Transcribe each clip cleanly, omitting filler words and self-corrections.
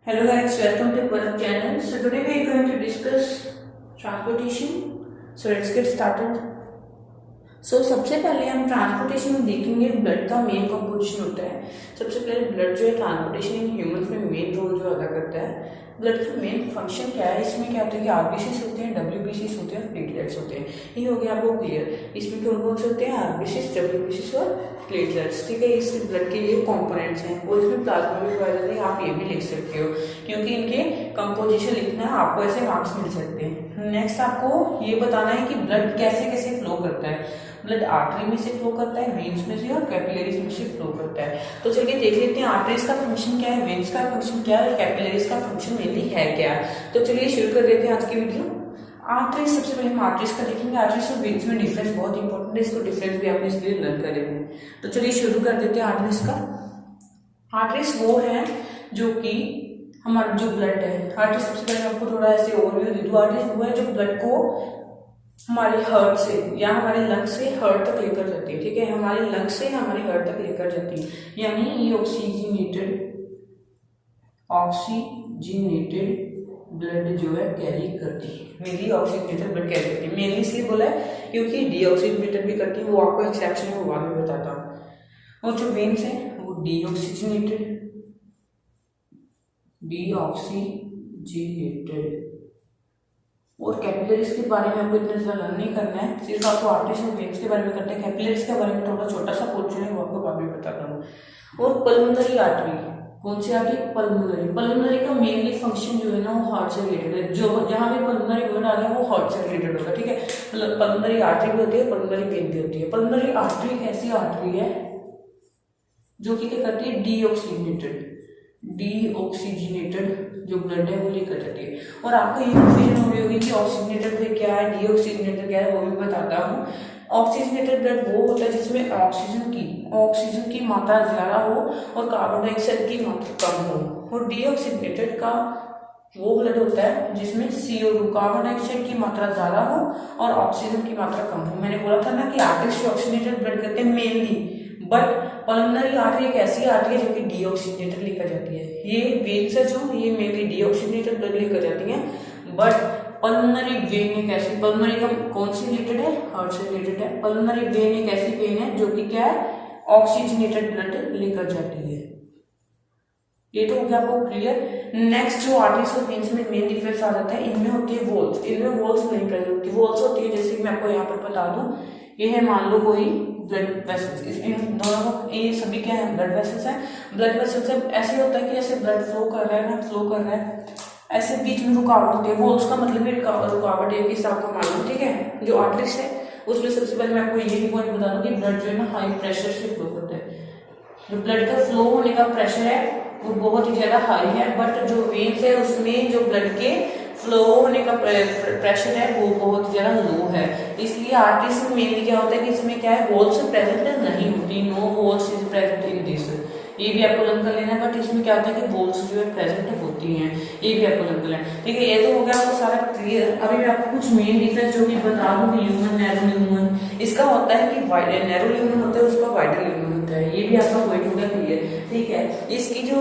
Hello guys, welcome to Bharat channel. So today we are going to discuss transportation. So let's get started. सबसे पहले हम transportation में देखेंगे blood का main composition होता है। सबसे पहले ब्लड जो है ट्रांसपोर्टेशन इन ह्यूमंस में मेन रोल जो अदा करता है। ब्लड का मेन फंक्शन क्या है, इसमें क्या होता है कि आरबीसीज होते हैं, डब्ल्यूबीसीज होते हैं, प्लेटलेट्स होते हैं। ये हो गया आपको क्लियर। इसमें कौन कौन से होते हैं, आरबीसीज, डब्ल्यूबीसीज और प्लेटलेट्स। ठीक है, इस ब्लड के ये कॉम्पोनेंट्स हैं और इसमें प्लाज्मा भी पाया जाता है। आप ये भी लिख सकते हो क्योंकि इनके कंपोजिशन लिखना है, आपको ऐसे मार्क्स मिल सकते हैं। नेक्स्ट आपको ये बताना है कि ब्लड कैसे कैसे फ्लो करता है। ब्लड आर्टरी में से फ्लो करता है, वेन्स में से और कैपिलरीज में से फ्लो करता है। तो चलिए देख लेते हैं आर्टरीज का फंक्शन क्या है, वेन्स का फंक्शन क्या है और कैपिलरीज का फंक्शन मेनली है क्या। तो चलिए शुरू कर देते हैं आज की वीडियो। आर्टरीज, सबसे पहले हम आर्टरीज का देखेंगे। आर्टरीज और वेन्स में डिफरेंस बहुत इंपॉर्टेंट है, इसको डिफरेंस भी आपने इसलिए लर्न करेंगे। तो चलिए शुरू कर देते हैं आर्टरीज का। आर्टरीज वो है जो कि हमारा जो ब्लड है, आर्टरीज सबसे पहले आपको थोड़ा ऐसे ओवरव्यू दे दूं। आर्टरीज वो है जो ब्लड को हमारे हार्ट से या हमारे लंग से हार्ट तक लेकर जाती है। ठीक है, हमारे लंग से हमारे हार्ट तक लेकर जाती है, यानी ये ऑक्सीजनेटेड ब्लड जो है कैरी करती है। मेनली ऑक्सीजनेटेड ब्लड कैरी करती है। मेनली इसलिए बोला है क्योंकि डीऑक्सीजनेटेड भी करती है, वो आपको एक्सेप्शन में बाद में बताता हूँ। और जो वेन्स है वो डीऑक्सीजनेटेड और कैपिलरीज के बारे में आपको इतना ज़्यादा लर्न नहीं करना है, सिर्फ आपको आर्टरीज और वेन्स के बारे में करना है। कैपिलरीज के बारे में थोड़ा छोटा सा पोर्शन है, वो आपको बाद में बताता हूँ। और पल्मोनरी आर्टरी, कौन सी आर्टरी, पल्मोनरी। पल्मोनरी का मेनली फंक्शन जो है ना वो हार्ट से रिलेटेड है। जो जहाँ भी पल्मोनरी वर्ड आ गया वो हार्ट से रिलेटेड होगा। ठीक है, पल्मोनरी आर्टरी भी होती है, पल्मोनरी वेन भी होती है। पल्मोनरी आर्टरी एक ऐसी आर्टरी है जो कि क्या करती है, डीऑक्सीजनेटेड जो ब्लड है वो लेकर जाती है। और आपको ये कंफ्यूजन हो रही होगी कि ऑक्सीजनेटेड ब्लड क्या है, डीऑक्सीजनेटेड क्या है, वो भी बताता हूँ। ऑक्सीजनेटेड ब्लड वो होता है जिसमें ऑक्सीजन की मात्रा ज्यादा हो और कार्बन डाइऑक्साइड की मात्रा कम हो। और डीऑक्सीजनेटेड का वो ब्लड होता है जिसमें CO2 कार्बन डाइऑक्साइड की मात्रा ज्यादा हो और ऑक्सीजन की मात्रा कम हो। मैंने बोला था ना कि आर्टरी से ऑक्सीजनेटेड ब्लड करते हैं मेनली, बट पल्मोनरी आर्टरी एक ऐसी आर्टरी है जो कि डीऑक्सीजनेटेड लेकर जाती है। ये वेन्स है जो ये मेनली डीऑक्सीजनेटेड ब्लड लेकर जाती हैं, बट पल्मोनरी वेन एक ऐसी, पल्मोनरी का कौन से रिलेटेड है, हार्ट से रिलेटेड है। पल्मोनरी वेन एक ऐसी वेन है जो कि क्या है, ऑक्सीजनेटेड ब्लड लेकर जाती है। ये तो हो गया आपको क्लियर। नेक्स्ट जो आर्टरीज और वेन्स में मेन डिफरेंस आ जाता है, इनमें होती है वॉल्स, इनमें वॉल्स नहीं प्रेजेंट होती। वॉल्स होती है जैसे कि मैं आपको यहाँ पर बता दूं, ये है मान लो कोई ब्लड वेसल्स, इसमें दोनों ये सभी क्या है, ब्लड वेसल्स है। ब्लड वेसल्स से ऐसे होता है कि जैसे ब्लड फ्लो कर रहा है ना, फ्लो कर रहा है, ऐसे बीच में रुकावट होती है। वॉल्स का मतलब है रुकावट है, किस आपको मालूम। ठीक है, जो आर्टरीज है उसमें सबसे पहले मैं आपको यही पॉइंट बता दूं कि ब्लड जो है ना हाई प्रेशर से फ्लो करता है। जो ब्लड का फ्लो होने का प्रेशर है वो बहुत ही ज्यादा हाई है, बट जो वेन्स है उसमें जो ब्लड के फ्लो होने का प्रेशर है वो बहुत ज्यादा लो है। इसलिए आर्टरीज में मेनली क्या होता है कि इसमें क्या है, वॉल्स प्रेजेंट नहीं होती, no walls is present in this. ये भी आपको लर्न कर लेना है, बट इसमें क्या होता है कि वॉल्स जो है प्रेजेंट होती हैं, ये भी आपको लर्न कर लेना है। ठीक है, ये तो हो गया आपको सारा क्लियर। अभी मैं आपको कुछ मेन डिफरेंस जो कि बता दूं कि ल्यूमन, नैरो ल्यूमन। इसका होता है कि नैरो ल्यूमन होता है, उसका वाइडर ल्यूमन होता है। ये भी आपका पॉइंट हो गया क्लियर। ठीक है, इसकी जो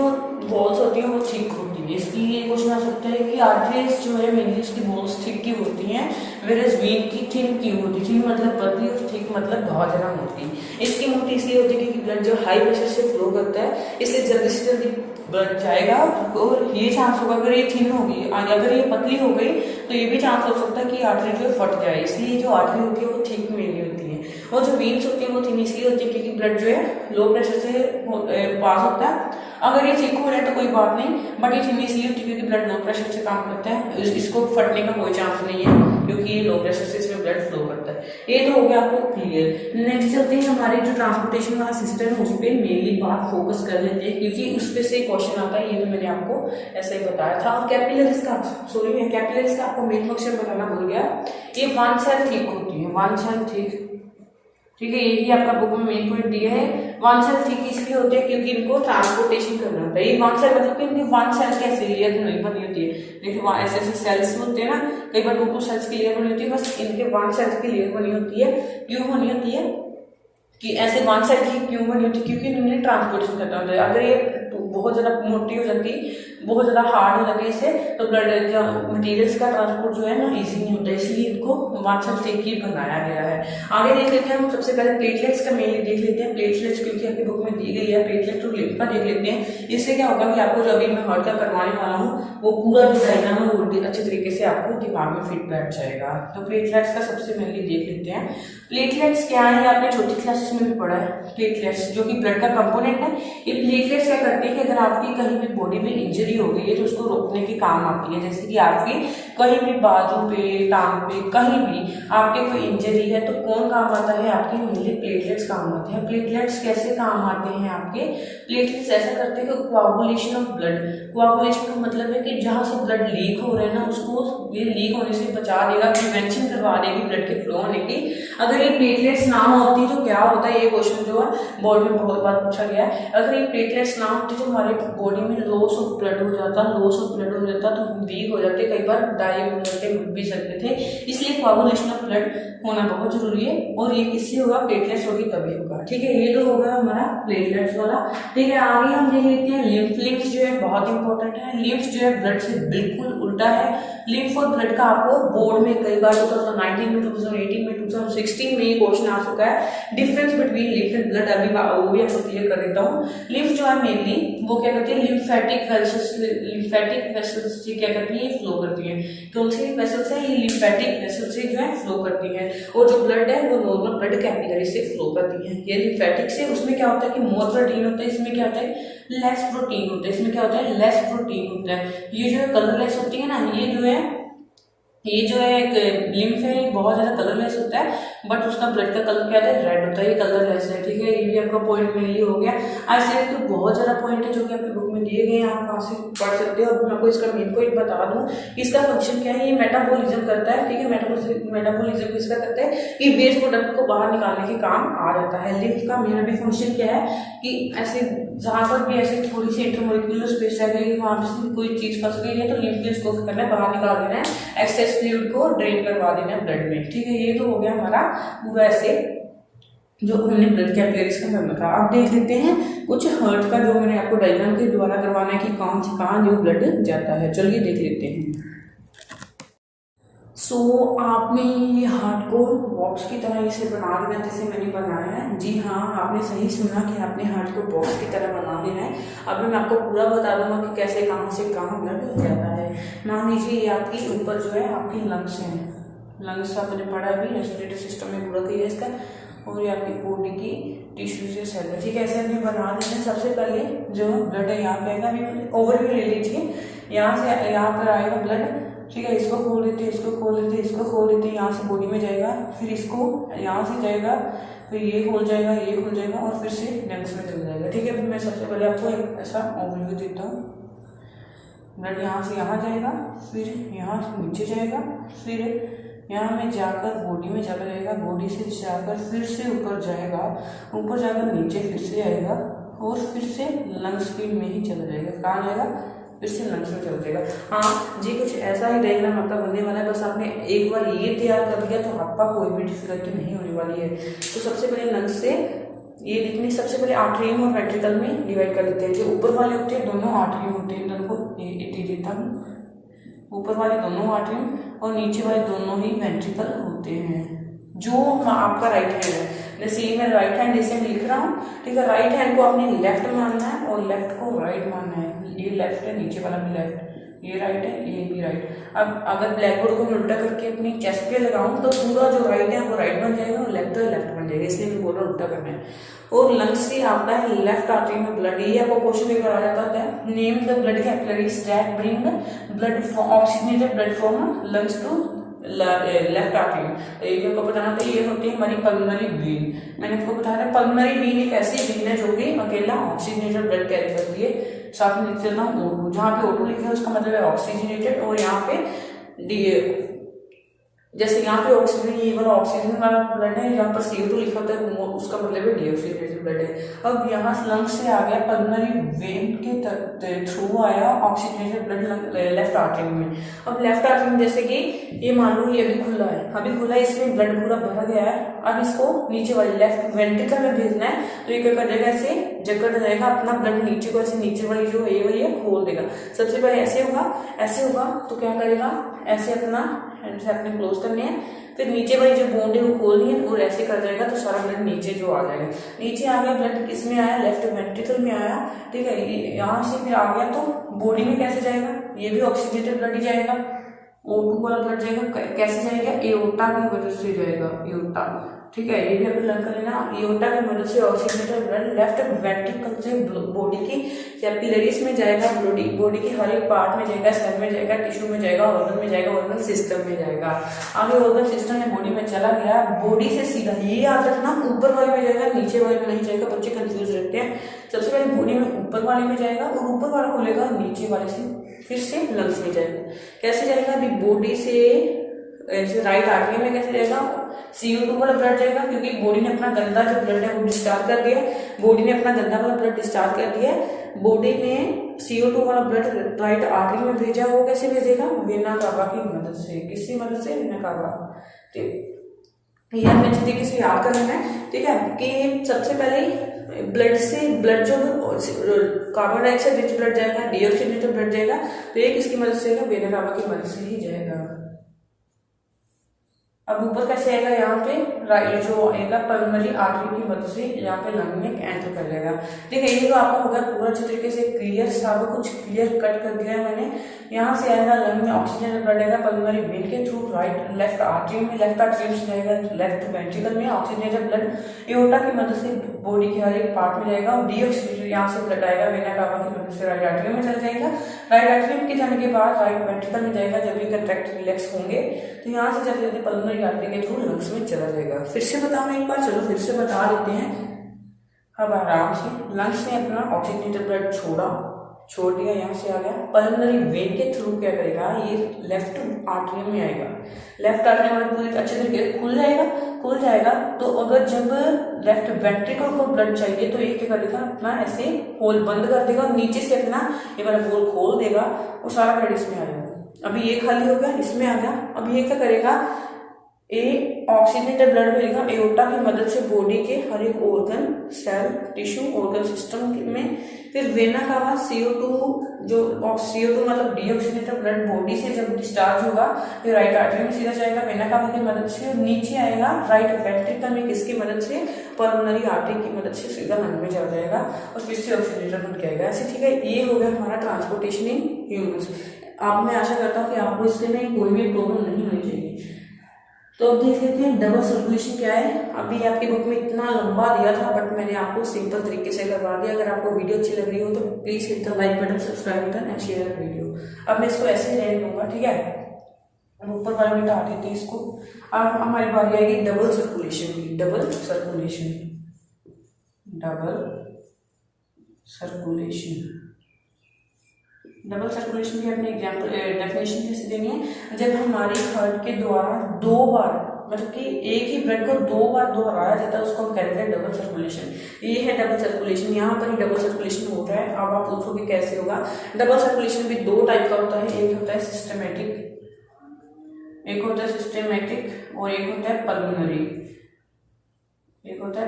वॉल्स होती है वो थिक होती है। इसकी ये क्वेश्चन आ सकता है कि आर्टरीज जो है मेनली उसकी वॉल्स थिक की होती हैं, वेयरएज वेन की थिन की होती है। थिन मतलब पतली और थिक मतलब बहुत ज्यादा मोटी। इसकी मोटी इसलिए होती है क्योंकि ब्लड जो हाई प्रेशर से फ्लो करता है, इसलिए जल्दी से जल्दी ब्लड जाएगा। और ये चांस होगा अगर ये थिन होगी, अगर ये पतली हो गई तो ये भी चांस हो सकता है कि आर्टरी जो है फट जाए। इसलिए जो आर्टरी होती है वो थिक मेनली होती है, और जो वेन्स होती है वो थिन इसलिए होती है क्योंकि ब्लड जो है लो प्रेशर से पास होता है। अगर ये थिक हो रहा है तो कोई बात नहीं, बट ये थिन इसलिए होती है क्योंकि ब्लड लो प्रेशर से काम करता है। इसको फटने का कोई चांस नहीं है क्योंकि ये लो प्रेशर से इसमें ब्लड फ्लो करता है। ये तो हो गया आपको क्लियर। नेक्स्ट चलते हैं हमारे जो ट्रांसपोर्टेशन वाला सिस्टम है उस पर मेनली बात फोकस कर लेते हैं, क्योंकि उस पे से क्वेश्चन आता है। ये तो मैंने आपको ऐसा ही बताया था। और कैपिलरीज का, सॉरी मैं कैपिलरीज का आपको मेन फंक्शन बताना भूल गया। ये वन सेल थिक होती है, वन सेल थिक। ठीक है, यही आपका बुक में मेन पॉइंट दिया है। वन सेल थिक इसलिए होते हैं क्योंकि इनको ट्रांसपोर्टेशन करना होता है। ये वन सेल मतलब कि इनकी वन सेल कैसे लेयर नहीं बनी होती है। देखिए ऐसे ऐसे सेल्स होते हैं ना, कई बार 2 सेल्स की लेयर बनी होती है, बस इनके वन सेल्स की लेयर बनी होती है। क्यों बनी होती है कि ऐसे वन सेल की क्यों बनी होती है, क्योंकि इन्हें ट्रांसपोर्टेशन करना होता है। अगर ये बहुत ज्यादा मोटी हो जाती बहुत ज़्यादा हार्ड हो जाती है इससे, तो ब्लड मटीरियल्स का ट्रांसपोर्ट जो है ना ईजी नहीं होता, इसलिए इनको वाटसन से ही बनाया गया है। आगे देख लेते हैं हम सबसे पहले प्लेटलेट्स का मेनली देख लेते हैं। प्लेटलेट्स क्योंकि आपकी बुक में दी गई है, प्लेटलेट और लिम्फा देख लेते हैं। इससे क्या होगा कि आपको जो अभी मैं हार्ट का करवाने वाला हूँ वो पूरा जो डायग्राम है वो अच्छे तरीके से आपको दिमाग में फिट बैठ जाएगा। तो प्लेटलेट्स का सबसे मेनली देख लेते हैं। प्लेटलेट्स क्या है, आपने छोटी क्लासेस में भी पढ़ा है। प्लेटलेट्स जो कि ब्लड का कंपोनेंट है, ये प्लेटलेट्स क्या करते हैं कि अगर आपकी कहीं भी बॉडी में इंजरी हो गई है तो उसको रोकने के काम आती है। जैसे कि आपकी कहीं भी बाजू पे, टांग पे, कहीं भी आपके कोई इंजरी है तो कौन काम आता है, आपके मेनली प्लेटलेट्स काम आते हैं। प्लेटलेट्स कैसे काम आते हैं आपके, प्लेटलेट्स ऐसा करते हैं कि कोआगुलेशन ऑफ ब्लड, कोआगुलेशन का मतलब है कि जहाँ से ब्लड लीक हो रहा है ना उसको ये लीक होने से बचा देगा, प्रिवेंशन करवा देगी ब्लड के फ्लो होने की। अगर ये प्लेटलेट्स ना होती तो क्या होता है, ये क्वेश्चन जो है बोर्ड में बहुत बार पूछा गया है। अगर ये प्लेटलेट्स ना होती तो हमारे बॉडी में लॉस ऑफ ब्लड हो जाता, लॉस ऑफ ब्लड हो जाता तो हम वीक हो जाते, कई बार डाई हो जाते, मर भी सकते थे। इसलिए कोआगुलेशन ऑफ ब्लड होना बहुत जरूरी है, और ये किससे होगा, प्लेटलेट्स होगी तभी होगा। ठीक है, ये तो होगा हमारा प्लेटलेट्स वाला। ठीक है, आगे हम देख लेते हैं लिम्फ। लिम्फ जो है बहुत इंपॉर्टेंट है। लिम्फ जो है ब्लड से बिल्कुल उल्टा है। लिम्फ और ब्लड का आपको बोर्ड में कई बार 2019 में, 2018 में, 2016 में ये क्वेश्चन आ चुका है। Difference between lymph and blood अभी वो भी आपको क्लियर कर देता हूँ। लिम्फ जो है मेनली वो क्या करती है, लिम्फेटिक वेसल्स, लिम्फेटिक वेसल्स से क्या करती है, ये फ्लो करती है। कौन सी वेसल्स है, ये लिम्फेटिक वेसल्स से जो है फ्लो करती है। और जो ब्लड है वो नॉर्मल ब्लड कैपिलरी से फ्लो करती है। ये लिम्फेटिक से, उसमें क्या होता है कि मोर प्रोटीन होता है, इसमें क्या होता है लेस प्रोटीन होता है। इसमें क्या होता है, लेस प्रोटीन होता है। ये जो है कलरलेस होती है ना, ये जो है एक लिम्फ है, बहुत ज्यादा कलरलेस होता है, बट उसका ब्लड का कलर क्या होता है, रेड होता है। ये कलरलेस है। ठीक है, ये भी आपका पॉइंट मेनली हो गया। ऐसे तो बहुत ज्यादा पॉइंट है जो कि आपकी बुक में दिए गए हैं, आप वहां से पढ़ सकते हो। अब मैं आपको इसका मेन पॉइंट बता दूं, इसका फंक्शन क्या है, ये मेटाबॉलिज्म करता है। ठीक है, मेटाबॉलिज्म इसका करता है कि वेस्ट प्रोडक्ट को बाहर निकालने के काम आ जाता है। लिम्फ का मेन अभी फंक्शन क्या है कि ऐसे जहां पर भी ऐसे थोड़ी सी इंटरमोलिकुलर स्पेस रह गई, वहां से कोई चीज फंस गई है तो लिम्फ ने उसको करना है, बाहर निकाल देना है, एक्सेस फ्लूइड को ड्रेन करवा देना है ब्लड में। ठीक है, ये तो हो गया हमारा पूरा ऐसे जो हमने ब्लड कैपिलरीज का मैं बताया। अब देख लेते हैं कुछ हार्ट का, जो मैंने आपको डायग्राम के द्वारा करवाना है कि कौन से कहाँ जो ब्लड जाता है। चलिए देख लेते हैं। आपने ये हार्ट को बॉक्स की तरह इसे बना देना जैसे मैंने बनाया है। जी हाँ, आपने सही सुना कि आपने हार्ट को बॉक्स की तरह बना देना है। अभी मैं आपको पूरा बता दूंगा कि कैसे कहाँ से कहाँ ब्लड जाता है। मान लीजिए ये आपकी ऊपर जो है आपकी लंग्स है, लंग्स आपने पढ़ा अभी, रेस्पिरेटरी सिस्टम में पूरा किया इसका, और ये आपकी बॉडी की टिश्यूज या सेल है। ठीक है, ऐसे हमने बना देना है। सबसे पहले जो ब्लड है यहाँ पे आएगा, अभी ओवरव्यू ले लीजिए। यहाँ से यहाँ पर आएगा ब्लड। ठीक है, इसको खोल देते हैं, इसको खोल देते हैं, इसको खोल देते हैं, यहाँ से बॉडी में जाएगा, फिर इसको यहाँ से जाएगा, फिर ये खोल जाएगा, ये खुल जाएगा, और फिर से लंग्स में चल जाएगा। ठीक है, मैं सबसे पहले आपको एक ऐसा ओवरव्यू देता हूँ। ब्लड यहाँ से यहाँ जाएगा, फिर यहाँ से नीचे जाएगा, फिर यहाँ में जाकर बॉडी में चला जाएगा, बॉडी से जाकर फिर से ऊपर जाएगा, ऊपर जाकर नीचे फिर से आएगा, और फिर से लंग्स में ही चला जाएगा। कहाँ जाएगा, फिर से लंग्स में चल जाएगा। हाँ जी, कुछ ऐसा ही डायग्राम आपका बनने वाला है। बस आपने एक बार ये तैयार कर लिया तो आपका कोई भी डिफिकल्टी नहीं होने वाली है। तो सबसे पहले लंग्स से ये देखने, सबसे पहले आर्टरियम और वेंट्रिकल में डिवाइड कर लेते हैं। जो ऊपर वाले होते हैं दोनों आर्टरियम होते हैं, दोनों को दे देता हूँ। ऊपर वाले दोनों आर्टरियम और नीचे वाले दोनों ही वेंट्रिकल होते हैं। जो आपका राइट हैंड है, जैसे मैं राइट हैंड जैसे लिख रहा हूँ, ठीक है, राइट हैंड को आपने लेफ्ट मानना है और लेफ्ट को राइट मानना है। ये लेफ्ट है, नीचे वाला भी लेफ्ट, ये राइट है, ये भी राइट। अब अगर ब्लैक बोर्ड को मैं उल्टा करके अपनी चेस्ट पे लगाऊं तो पूरा जो राइट है वो राइट बन जाएगा और लेफ्ट है लेफ्ट बन जाएगा, इसलिए मैं बोल रहा हूँ उल्टा करना है। और लंग्स से आपका है लेफ्ट आर्टरी में ब्लड, ये आपको क्वेश्चन पेपर आ जाता है। Name the blood capillaries that bring blood from oxygenated blood from lungs to left artery. तो ये आपको बताना था, ये होती है हमारी पल्मोनरी वेन। मैंने आपको बताया था पल्मोनरी वेन एक ऐसी वेन है जो कि अकेला ऑक्सीजनेटेड ब्लड कैरी करती है। साथ में लिख देता हूँ O2, जहाँ पे O2 लिखा है उसका मतलब है ऑक्सीजनेटेड, और यहाँ पे जैसे यहाँ पे ऑक्सीजन, ये वाला ऑक्सीजन वाला ब्लड है, यहाँ पर CO2 लिखा होता है उसका मतलब है डीऑक्सीजनेटेड ब्लड है। अब यहाँ लंग्स से आ गया पल्मोनरी वेन के थ्रू आया ऑक्सीजनेटेड ब्लड लेफ्ट आर्टरी में। अब लेफ्ट आर्टरी में जैसे कि ये मान लो ये अभी खुला है, इसमें ब्लड पूरा भरा गया है। अब इसको नीचे वाले लेफ्ट वेंट्रिकल में भेजना है, तो ये क्या कर जाएगा, ऐसे जकड़ रहेगा, अपना ब्लड नीचे को ऐसे नीचे वाली जो ये वाली है खोल देगा। सबसे पहले ऐसे होगा तो क्या करेगा, ऐसे अपना हैंड से अपने क्लोज करने हैं, फिर नीचे वाली जो बोन्ड है वो खोलनी है और ऐसे कर जाएगा तो सारा ब्लड नीचे जो आ जाएगा। नीचे आ गया ब्लड, किसमें आया, लेफ्ट वेंट्रिकल में आया, ठीक है। यहाँ से फिर आ गया तो बॉडी में कैसे जाएगा, ये भी ऑक्सीजनेटेड ब्लड ही जाएगा, O2 वाला ब्लड जाएगा, कैसे जाएगा, एओर्टा की वजह से जाएगा, एओर्टा, ठीक है। ये भी अपन लर्न कर लेना, एओर्टा की मदद से ऑक्सीजनेटेड ब्लड लेफ्ट वेंट्रिकल से बॉडी की कैपिलरीज में जाएगा, बॉडी के हर एक पार्ट में जाएगा, सेल में जाएगा, टिश्यू में जाएगा, ऑर्गन में जाएगा, ऑर्गन सिस्टम में जाएगा। आगे ऑर्गन सिस्टम में बॉडी में चला गया, बॉडी से सीधा, ये याद रखना, ऊपर वाले में जाएगा, नीचे वाले में नहीं जाएगा, बच्चे कंफ्यूज रहते हैं। सबसे पहले बॉडी में ऊपर वाले में जाएगा और ऊपर वाला खुलेगा नीचे वाले से, फिर से लंग्स में जाएगा। कैसे जाएगा, अभी बॉडी से ऐसे राइट आर्टरी में कैसे जाएगा, CO2 वाला ब्लड जाएगा, क्योंकि बॉडी ने अपना गंदा जो ब्लड है वो डिस्चार्ज कर दिया, बॉडी ने अपना गंदा वाला ब्लड डिस्चार्ज कर दिया, बॉडी ने CO2 वाला ब्लड राइट आर्टरी में भेजा। वो कैसे भेजेगा, वेना कावा की मदद से, किसकी मदद से, वेना कावा। यह हमें तरीके से याद करना है, ठीक है, कि सबसे पहले ब्लड से, ब्लड जो कार्बन डाइऑक्साइड रिच ब्लड जाएगा, डीऑक्सीजनेटेड ब्लड जाएगा, तो ये किसकी मदद से जाएगा, वेना कावा की मदद से ही जाएगा। अब ऊपर कैसे आएगा, यहाँ पे राइट जो आएगा पल्मोनरी आर्टरी की मदद से यहाँ पे लंग में एंटर कर लेगा, ठीक है। ये तो आपका होगा पूरा अच्छे तरीके से क्लियर, सारा कुछ क्लियर कट कर दिया है मैंने। यहाँ से आएगा लंग में ऑक्सीजन ब्लड आएगा पल्मोनरी वेन के थ्रू राइट लेफ्ट आर्टरी में, लेफ्ट आर्टरी से जाएगा लेफ्ट वेंट्रिकल में ऑक्सीजनेटेड ब्लड एओर्टा की मदद से बॉडी के हर एक पार्ट में जाएगा, और डीऑक्सीजन यहाँ से ब्लड आएगा वेना कावा की मदद से राइट आर्टरी में चल जाएगा। राइट आर्टरी के जाने के बाद राइट वेंट्रिकल में जाएगा, जब ये कंट्रैक्ट रिलैक्स होंगे तो यहाँ से चलते चलते पल्मोनरी आर्टरी के थ्रू लंग्स में चला जाएगा। फिर से बताऊं एक बार, चलो फिर से बता देते हैं। अब आराम से लंग्स में अपना ऑक्सीजनेटेड ब्लड छोड़ दिया, यहाँ से आ गया पल्मोनरी वेन के थ्रू क्या करेगा, ये लेफ्ट आर्टरी में आएगा, लेफ्ट आर्टरी में पूरी अच्छे तरीके से खुल जाएगा। तो अगर जब लेफ्ट वेंट्रिकल को ब्लड चाहिए तो ये क्या करेगा, अपना ऐसे होल बंद कर देगा और नीचे से अपना ये वाला होल खोल देगा, वो सारा ब्लड इसमें आ जाएगा। अभी ये खाली हो गया, इसमें आ गया। अब ये क्या करेगा, ये ऑक्सीजनेटेड ब्लड भेजेगा एओर्टा की मदद से बॉडी के हर एक organ, cell, tissue, organ system में। फिर वेना कावा CO2 मतलब डीऑक्सीजनेटेड ब्लड बॉडी से जब डिस्चार्ज होगा फिर राइट आर्टरी में सीधा जाएगा वेना कावा की मदद से, और नीचे आएगा राइट वेंट्रिकल में, किसकी मदद से, पल्मोनरी आर्टरी की मदद से सीधा लंग में जा जाएगा और फिर से ऑक्सीजनेटेड बन के आएगा ऐसे, ठीक है। ये हो गया हमारा ट्रांसपोर्टेशन इन ह्यूमंस। अब मैं आशा करता हूँ कि आपको इसके में कोई भी प्रॉब्लम नहीं होनी चाहिए। तो अब देख लेते हैं डबल सर्कुलेशन क्या है। अभी आपकी बुक में इतना लंबा दिया था बट मैंने आपको सिंपल तरीके से करवा दिया। अगर आपको वीडियो अच्छी लग रही हो तो please hit the like button, subscribe button and share the video. अब मैं इसको ऐसे ही रहने दूंगा, ठीक है। ऊपर वाला में हटा देते हैं इसको। अब हमारी बारी आएगी डबल सर्कुलेशन की। डबल सर्कुलेशन की अपने एग्जाम्पल डेफिनेशन कैसे देनी है, जब हमारी हार्ट के द्वारा दो बार, मतलब कि एक ही ब्लड को दो बार दोहराया जाता है उसको हम कहते हैं डबल सर्कुलेशन। ये है डबल सर्कुलेशन, यहाँ पर ही डबल सर्कुलेशन हो रहा है। अब आप पूछोगे कैसे होगा। डबल सर्कुलेशन भी दो टाइप का होता है, एक होता है सिस्टमेटिक और एक होता है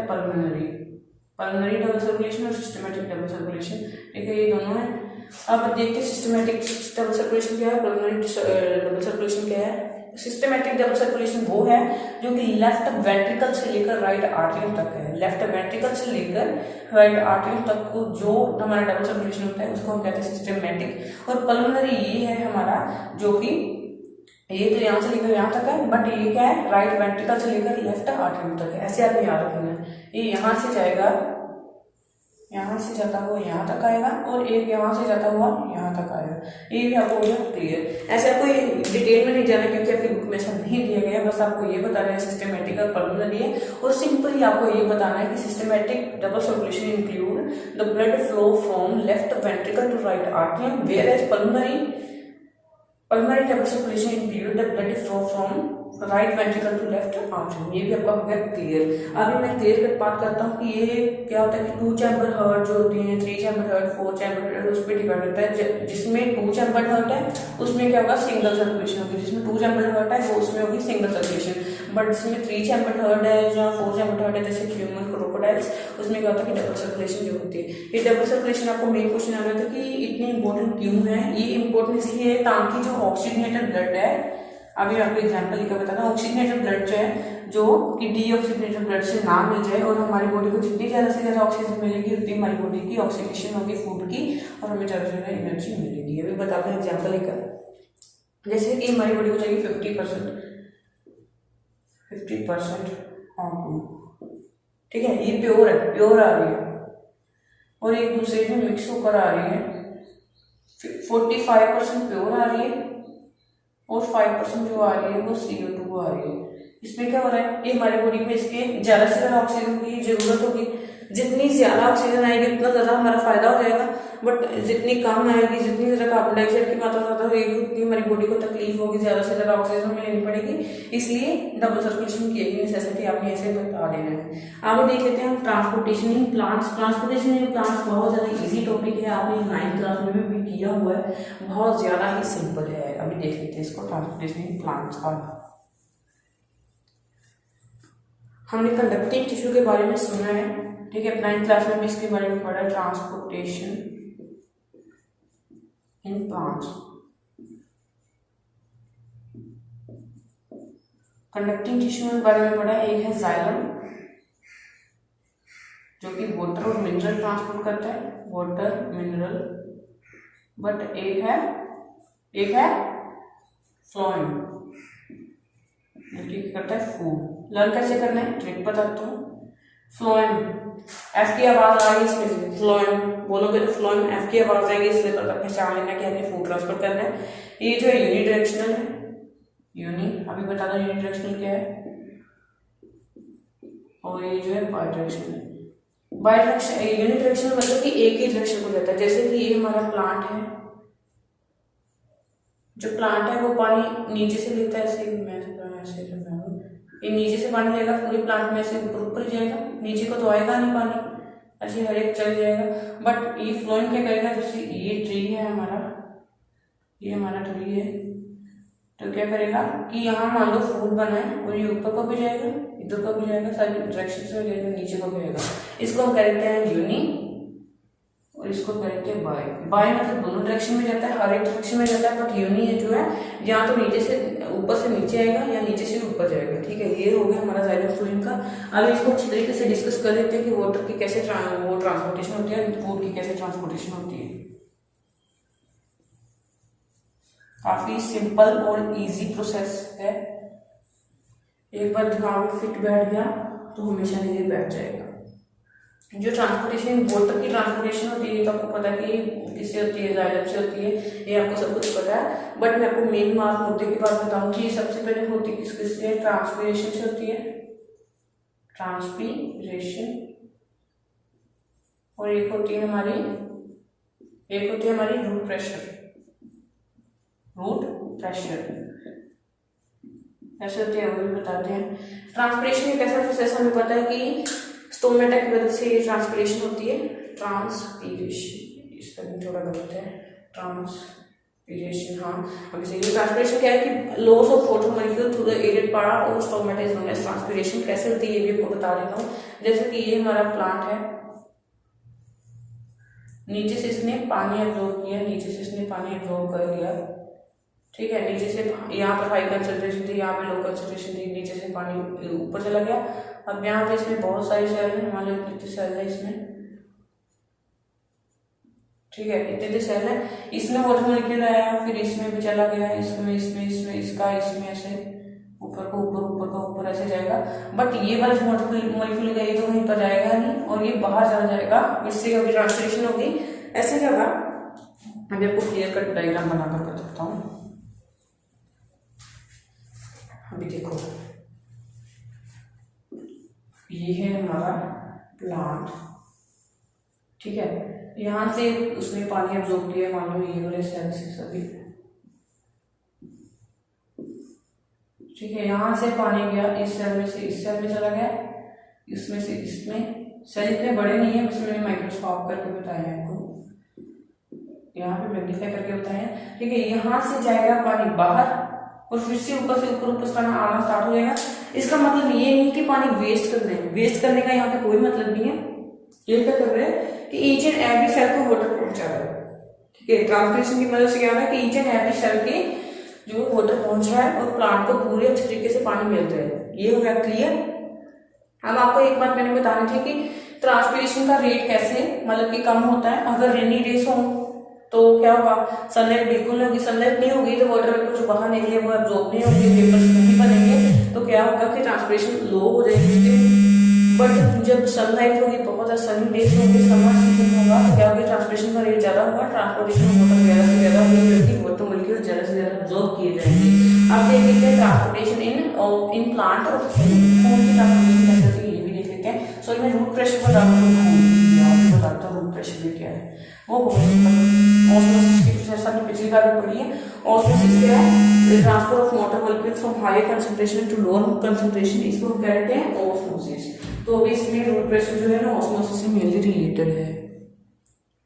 पल्मोनरी डबल सर्कुलेशन और सिस्टमेटिक डबल सर्कुलेशन, ठीक है। ये दोनों है। अब देखते हैं सिस्टमेटिक डबल सर्कुलेशन क्या है, पल्मोनरी डबल सर्कुलेशन क्या है। सिस्टमेटिक डबल सर्कुलेशन वो है जो कि लेफ्ट वेंट्रिकल से लेकर राइट आर्टरियम तक है। लेफ्ट वेंट्रिकल से लेकर राइट आर्टरियम तक को जो हमारा डबल सर्कुलेशन होता है उसको हम कहते हैं सिस्टमेटिक। और पल्मोनरी ये है हमारा जो कि ये तो यहाँ से लेकर यहाँ तक है, बट ये क्या है, राइट वेंट्रिकल से लेकर लेफ्ट आर्टरियम तक है। ऐसे आपको याद रखना है। ये यहाँ से जाएगा, यहाँ से जाता हुआ यहाँ तक आएगा और एक यहाँ से जाता हुआ यहाँ तक आएगा। ये भी आपको हो गया क्लियर। ऐसे आपको ये डिटेल में नहीं जाना क्योंकि आपकी बुक में सब नहीं दिया गया, बस आपको ये बताना है सिस्टमेटिक और पल्मोनरी है। और सिंपली आपको ये बताना है कि systematic double circulation include the blood flow from left ventricle to right atrium, whereas pulmonary double circulation include the blood flow from right ventricle to left artery. ये भी आपका हो गया क्लियर। अभी मैं क्लियर कट बात करता हूँ कि ये क्या होता है कि 2 चैम्बर हार्ट जो होती हैं, 3 चैम्बर हार्ट, 4 चैम्बर हार्ट, उस पर डिपेंड होता है। जिसमें 2 चैम्बर हार्ट है उसमें क्या होगा, सिंगल सर्कुलेशन होगी। जिसमें 2 चैम्बर हार्ट है वो उसमें होगी सिंगल सर्कुलेशन। बट जिसमें 3 चैम्बर हार्ट है या 4 चैम्बर हार्ट है, जैसे ह्यूमन क्रोकोडाइल्स, उसमें क्या होता है कि डबल सर्कुलेशन जो होती है। ये डबल सर्कुलेशन आपको मेन क्वेश्चन आ रहा था कि इतनी इंपॉर्टेंट क्यों है। ये इंपॉर्टेंट इसलिए है ताकि जो ऑक्सीजनेटेड ब्लड है, अभी आपको एग्जांपल लिखा बताना, ऑक्सीजनेटेड ब्लड जो है जो कि डीऑक्सीजनेटेड ब्लड से ना मिल जाए और हमारी बॉडी को जितनी ज्यादा से ज्यादा ऑक्सीजन मिलेगी उतनी हमारी बॉडी की ऑक्सीडेशन होगी फूड की और हमें ज्यादा से ज्यादा एनर्जी मिलेगी। अभी बताते हैं एग्जाम्पल लेकर, जैसे कि हमारी बॉडी को चाहिए 50% ऑक्सीजन, ठीक है, ये प्योर है, प्योर आ रही है और एक दूसरे में मिक्स होकर आ रही है। 45% प्योर आ रही है और 5% जो आ रही है वो CO2 आ रही है। इसमें क्या हो रहा है, ये हमारी बॉडी में इसके ज्यादा से ज्यादा ऑक्सीजन की जरूरत होगी। जितनी ज्यादा ऑक्सीजन आएगी उतना ज्यादा हमारा फायदा हो जाएगा। बट जितनी कम आएगी, जितनी ज्यादा कार्बन डाइऑक्साइड की मात्रा ज्यादा होगी उतनी हमारी बॉडी को तकलीफ होगी, ज्यादा से ज्यादा ऑक्सीजन हमें लेनी पड़ेगी। इसलिए डबल सर्कुलेशन की नेसेसिटी आपने ऐसे बता देना है। आगे देख लेते हैं transportation in plants. Transportation in plants बहुत ज्यादा इजी टॉपिक है, आपने 9th क्लास में भी किया हुआ है, बहुत ज्यादा ही सिंपल है। अभी देख लेते हैं इसको, ट्रांसपोर्टेशन इन प्लांट्स का। हमने कंडक्टिंग टिश्यू के बारे में सुना है, ठीक है, 9th क्लास में भी इसके बारे में पढ़ा है, transportation in plants. Conducting tissue के बारे में पढ़ा है, एक है जाइलम जो कि वाटर और मिनरल ट्रांसपोर्ट करता है, वाटर मिनरल, बट एक है फ्लोएम जो कि करता है फूड। लर्न कैसे करना है, ट्रिक बताता हूँ। फ्लोएम, एफ की आवाज आ रही है इसमें से, फ्लोएम बोलोगे तो फ्लोएम एफ की आवाज आएगी, इसलिए पता पहचान लेना कि हमें फूड ट्रांसफर करना है। ये जो है यूनिडायरेक्शनल है, अभी बता दो यूनिडायरेक्शनल क्या है, और ये जो है बायडायरेक्शनल है। बायडायरेक्शन यूनिडायरेक्शनल मतलब कि एक ही डायरेक्शन को देता है। जैसे कि ये हमारा प्लांट है, जो प्लांट है वो पानी नीचे से लेता है, ऐसे ये नीचे से पानी लेगा, पूरे प्लांट में से ऊपर जाएगा, नीचे को तो आएगा नहीं पानी, ऐसे हर एक चल जाएगा। बट ये फ्लोएम क्या करेगा, जैसे ये ट्री है हमारा, ये हमारा ट्री है, तो क्या करेगा कि यहाँ मान लो फूल बना है और ये ऊपर को भी जाएगा, इधर को भी जाएगा, सारी डायरेक्शन से जाएगा, नीचे को भी जाएगा। इसको हम कहते हैं यूनि और इसको कहते हैं बाय। बाय मतलब दोनों डायरेक्शन में जाता है, हर एक डायरेक्शन में जाता है, बट यूनि है जो है या तो नीचे से ऊपर से नीचे आएगा या नीचे से ऊपर जाएगा, ठीक है। ये हो गया हमारा जाइलम फ्लोएम का। अब इसको अच्छी तरीके से डिस्कस कर लेते हैं कि वाटर की कैसे वो ट्रांसपोर्टेशन होती है, फूड की कैसे ट्रांसपोर्टेशन होती है। काफी सिंपल और इजी प्रोसेस है, एक बार दिमाग में फिट बैठ गया तो हमेशा के लिए बैठ जाएगा। जो ट्रांसपोर्टेशन वाटर की ट्रांसपोर्टेशन होती है तो आपको पता है कि किससे होती है, जाइलम से होती है, ये आपको सब कुछ पता है। बट मैं आपको मेन मार्क मुद्दे की बात बताऊंगी। सबसे पहले होती किससे, ट्रांसपीरेशन से होती है, ट्रांसपीरेशन, और एक होती है हमारी रूट प्रेशर। ऐसे होते हैं, वो भी बताते हैं। ट्रांसपीरेशन एक ऐसा प्रोसेस हमें पता है कि स्टोमेटा की वजह से ट्रांसपीरेशन होती है, ट्रांसपीरेशन, इसका भी थोड़ा गलत है, ट्रांसपीरेशन, हाँ अभी सही है। ट्रांसपीरेशन क्या है कि loss of water molecule through the aerial part of stomata is known as transpiration. कैसे होती है ये भी आपको बता देता हूँ। जैसे कि ये हमारा प्लांट है, नीचे से इसने पानी एब्जॉर्ब किया, नीचे से इसने पानी एब्जॉर्ब कर लिया, ठीक है। नीचे से यहाँ पर हाई कंसंट्रेशन थी, यहाँ पे लो कंसंट्रेशन थी, नीचे से पानी ऊपर चला गया। अब यहाँ पे इसमें बहुत सारी सेल है, मान लो इतने सेल है इसमें, ठीक है, इतने सेल है। इसमें वाटर मॉलिक्यूल आया, फिर इसमें भी चला गया, इसमें ऐसे ऊपर ऐसे जाएगा। बट ये वाला जो वाटर मॉलिक्यूल है ये तो वहीं पर जाएगा नहीं और ये बाहर चला जाएगा, इससे अभी ट्रांसलेशन होगी। ऐसे क्या होगा, मैं आपको क्लियर कट डायग्राम बनाकर कर सकता हूँ। अभी देखो, ये है हमारा प्लांट, ठीक है। यहां से उसने पानी एब्जॉर्ब किया, मान लो ये वाले सेल से सभी, ठीक है, यहाँ से पानी गया इस सेल में से इस सेल में चला गया, इसमें से इसमें। सेल इतने बड़े नहीं है, बस मैंने माइक्रोस्कोप करके बताया है आपको, यहाँ पे मैग्नीफाई करके बताया। ठीक है, यहाँ से जाएगा पानी बाहर और फिर से ऊपर से आना स्टार्ट हो जाएगा। इसका मतलब ये नहीं कि पानी वेस्ट करना है, वेस्ट करने का यहाँ पे कोई मतलब नहीं है। ये क्या कर रहे हैं कि ईच एंड एवरी सेल को वाटर पहुंचा रहा है। ठीक है, ट्रांसपिरेशन की मदद से क्या हो रहा है कि ईच एंड एवरी सेल के जो वाटर पहुंच रहा है और प्लांट को पूरे अच्छे तरीके से पानी मिल रहा है। ये हो गया क्लियर। अब आपको एक बात मैंने बतानी थी कि ट्रांसपिरेशन का रेट कैसे मतलब कि कम होता है। अगर रेनी डेज हो तो क्या होगा, सनलाइट बिल्कुल नहीं होगी, सनलाइट नहीं होगी तो वाटर वेपर जो बाहर निकले वो एब्जॉर्ब नहीं होंगे, वेपर्स नहीं बनेंगे, तो क्या होगा कि ट्रांसपिरेशन लो हो जाएगी। बट जब सनलाइट होगी, बहुत ज्यादा सनी डेज होंगे, समर सीजन होगा, तो क्या होगा ट्रांसपिरेशन का रेट ज्यादा होगा, ट्रांसपोर्टेशन वाटर ज्यादा से ज्यादा होगी, वाटर मॉलिक्यूल ज्यादा से ज्यादा एब्जॉर्ब किए जाएंगे। अब देख लेते हैं ट्रांसपोर्टेशन इन प्लांट और फूड की ट्रांसपोर्टेशन कैसे होती है, ये भी देख लेते हैं। सो मैं रूट प्रेशर बताता हूँ रूट प्रेशर भी क्या है। वो ऑस्मोसिस की प्रोसेस आपने पिछली बार भी पढ़ी है। ऑस्मोसिस क्या है, transfer of water molecule from higher concentration to lower concentration, इसको हम कहते हैं ऑस्मोसिस। तो अभी इसमें रूट प्रेशर जो है ना ऑस्मोसिस से मेनली रिलेटेड है।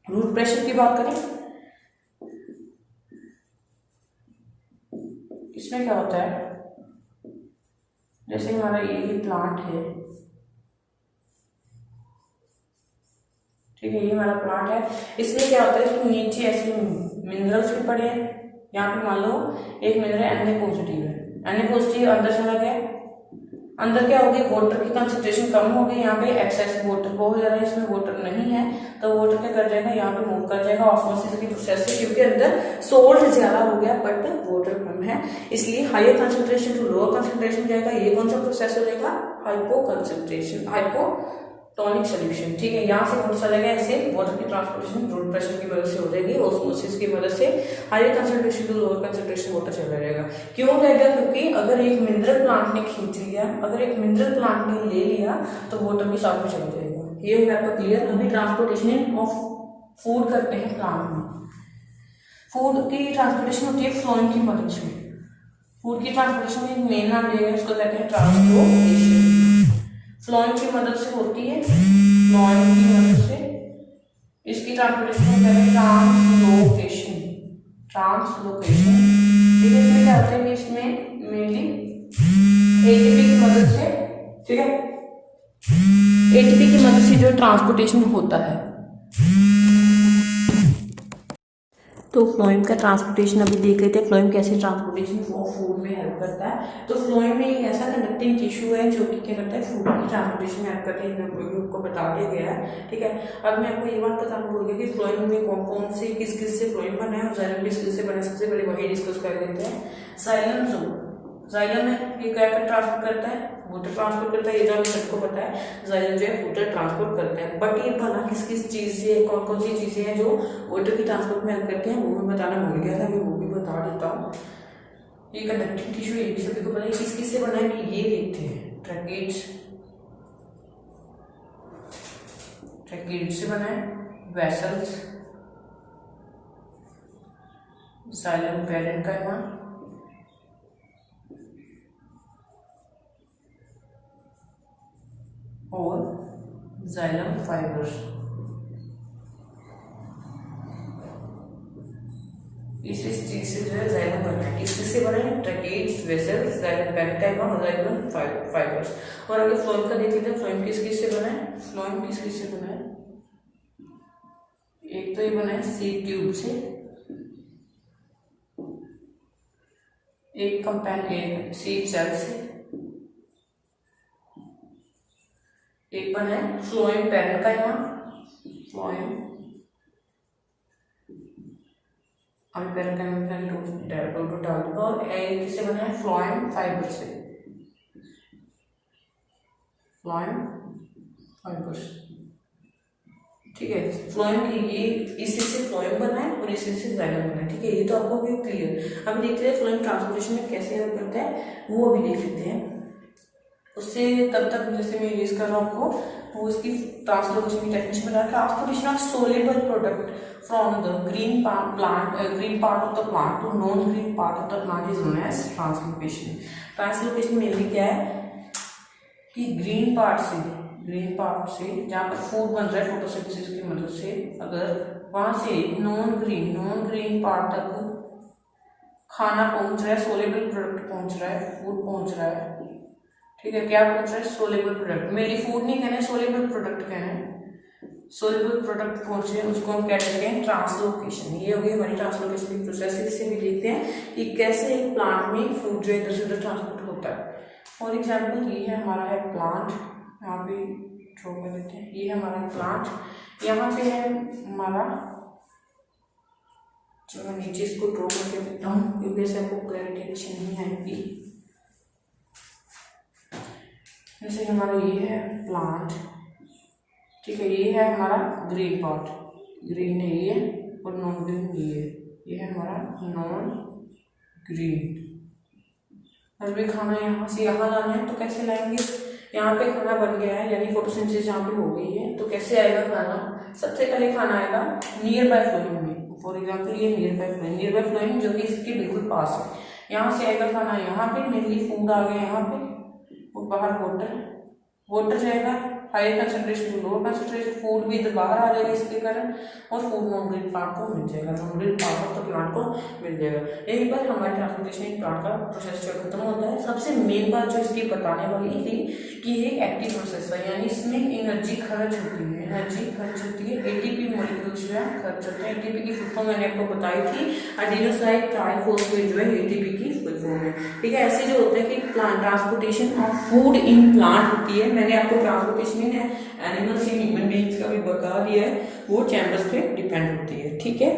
रूट प्रेशर की बात करें, इसमें क्या होता है, जैसे हमारा ये प्लांट है, ठीक है, ये हमारा प्लांट है। इसमें क्या होता है कि नीचे ऐसे मिनरल्स भी पड़े हैं। यहाँ पे मान लो एक मिनरल Na पॉजिटिव है, Na पॉजिटिव अंदर चला गया, अंदर क्या होगी, वाटर की कंसंट्रेशन कम हो गई, यहाँ पे एक्सेस वाटर बहुत ज्यादा, इसमें वाटर नहीं है, तो वाटर क्या कर जाएगा, यहाँ पे मूव कर जाएगा ऑस्मोसिस की प्रोसेस से, क्योंकि अंदर सोल्ट ज्यादा हो गया बट वाटर कम है, इसलिए higher concentration to lower concentration जाएगा। ये कौन सा प्रोसेस हो जाएगा, हाइपो कंसंट्रेशन, हाइपोटोनिक सोल्यूशन। ठीक है, यहाँ से वाटर चलेगा, ऐसे वाटर की ट्रांसपोर्टेशन रूट प्रेशर की मदद से हो जाएगी, ऑस्मोसिस की मदद से higher concentration to lower concentration water चला जाएगा। क्यों जाएगा, क्योंकि अगर एक मिनरल प्लांट ने खींच लिया, अगर एक मिनरल प्लांट ने ले लिया तो वाटर भी साथ में चला जाएगा। ये हो गया आपका क्लियर। अभी ट्रांसपोर्टेशन ऑफ फूड करते हैं प्लांट में। फूड की ट्रांसपोर्टेशन होती है फ्लोइम की मदद से। फूड की ट्रांसपोर्टेशन में मेन नाम दिया गया, उसको कहते हैं ट्रांसपोर्टेशन। फ्लोइम की मदद से होती है, फ्लोइम की मदद से इसकी ट्रांसपोर्टेशन कहते हैं ट्रांसलोकेशन, ट्रांसलोकेशन। ठीक है, इसमें क्या होता है कि इसमें मेनली एटीपी की मदद से, ठीक है, एटीपी की मदद से जो ट्रांसपोर्टेशन होता है। तो फ्लोएम का ट्रांसपोर्टेशन अभी देख लेते हैं, फ्लोएम कैसे ट्रांसपोर्टेशन ऑफ फूड में हेल्प करता है। तो फ्लोएम में एक ऐसा कंडक्टिंग टिश्यू है जो कि क्या करता है, फूड की ट्रांसपोर्टेशन में हेल्प करता है, आपको बता दिया गया है। ठीक है, अब मैं आपको ये बात बताना भूल गया कि फ्लोएम में कौन कौन से किस किस से फ्लोएम बना है और जाइलम किस किस से बना है। सबसे पहले वही डिस्कस कर लेते हैं। जाइलम जाइलम है, ये क्या ट्रांसपोर्ट करता है, वाटर ट्रांसपोर्ट करता है, ये जो हमें सबको पता है, जाइलम जो है वाटर ट्रांसपोर्ट करता है। बट ये बना किस किस चीज से, कौन कौन सी चीजें हैं जो वाटर की ट्रांसपोर्ट में हेल्प करते हैं, वो मैं बताना भूल गया था, मैं वो भी बता देता हूँ। ये कंडक्टिंग टिश्यू ये भी सभी को पता है किस किस से बना है, कि ये देखते हैं ट्रैकिड्स, ट्रैकिड से बना है, वेसल्स, जाइलम पैरेन्काइमा, और जाइलम फाइबर्स। इस चीज से जो है जाइलम बना है, किस से बना है, ट्रैकिड्स, वेसल्स, जाइलम पैरेन्काइमा और जाइलम फाइबर्स। और अगर फ्लोएम का देख लेते हैं, फ्लोएम किस किस से बना है, फ्लोएम किस किस से बना है, एक तो ये बना है सीड ट्यूब से, एक कंपाउंड सीड सेल से, एक बना है फ्लोएम पैरेन्काइमा, फ्लोएम अभी पैरेन्काइमा डाल दूंगा, और एक किससे बना है, फ्लोएम फाइबर से, फ्लोएम फाइबर्स। ठीक है, फ्लोएम ये इसी से फ्लोएम बना है और इसी से जाइलम बना है। ठीक है, ये तो आपको भी क्लियर। अभी देखते हैं फ्लोएम ट्रांसपोर्टेशन में कैसे हेल्प करता है, वो अभी देख लेते हैं। उससे तब तक जैसे मैं यूज कर रहा हूँ आपको, वो इसकी ट्रांसलोकेशन की टेक्निक बता रहा है। Transportation of soluble product from the green part of the plant to non green part of the plant is known as translocation. Translocation mainly क्या है कि ग्रीन पार्ट से जहाँ पर फूड बन रहा है फोटोसिंथेसिस की मदद से, अगर वहां से नॉन ग्रीन पार्ट तक खाना पहुंच रहा है, सोलेबल प्रोडक्ट पहुंच रहा है, फूड पहुंच रहा है, ठीक है, क्या पहुंच रहा है, सोलेबल प्रोडक्ट। मेनली फूड नहीं कहना है, सोलेबल प्रोडक्ट कहना है। सोलेबल प्रोडक्ट पहुंचे उसको हम क्या कहते हैं, ट्रांसलोकेशन। ये हो गई हमारी ट्रांसलोकेशन की प्रोसेस। इससे भी देखते हैं कि कैसे एक प्लांट में फूड जो इधर से उधर ट्रांसपोर्ट होता है। फॉर एग्जाम्पल ये है हमारा है प्लांट, यहाँ पे ड्रॉ कर देते हैं, ये है हमारा प्लांट, यहाँ पे है हमारा, चलो मैं नीचे इसको ड्रॉ करके देता हूँ क्योंकि ऐसे आपको क्लैरिटी अच्छी नहीं आएगी। जैसे हमारा ये है प्लांट, ठीक है, ये है हमारा ग्रीन पार्ट, ग्रीन है ये और नॉन ग्रीन ये है हमारा नॉन ग्रीन। अब भी खाना यहाँ से यहाँ लाना है तो कैसे लाएंगे, यहाँ पे खाना बन गया है यानी फोटोसिंथेसिस यहाँ पे हो गई है, तो कैसे आएगा खाना, सबसे पहले खाना आएगा नियर बाय फ्लोइंग में। फॉर एग्जाम्पल ये नियर बाय फ्लोइंग जो कि इसके बिल्कुल पास है, यहाँ से आएगा खाना यहाँ पे, मेनली फूड आ गया यहाँ पे, और बाहर वाटर जाएगा, high concentration to lower concentration, food भी इधर बाहर आ जाएगा इसके कारण, और फूड नॉन ग्रीन प्लांट को मिल जाएगा, non green part of the plant को मिल जाएगा। यहीं पर हमारे ट्रांसपोर्टेशन प्लांट का प्रोसेस जो खत्म होता है। सबसे मेन बात जो इसकी बताने वाली थी कि ये एक्टिव प्रोसेस है, यानी इसमें एनर्जी खर्च होती है, एटीपी मॉलिक्यूल्स जो है खर्च होते हैं। एटीपी की फुल फॉर्म मैंने आपको बताई थी, एडिनोसाइन ट्राइफॉस्फेट जो है एटीपी की फुल फॉर्म है, ठीक है। ऐसे जो होता है कि plant transportation of food in plant होती है, मैंने आपको transportation in animals in human beings का भी बता दिया है, वो चैम्बर्स पे डिपेंड होती है, ठीक है।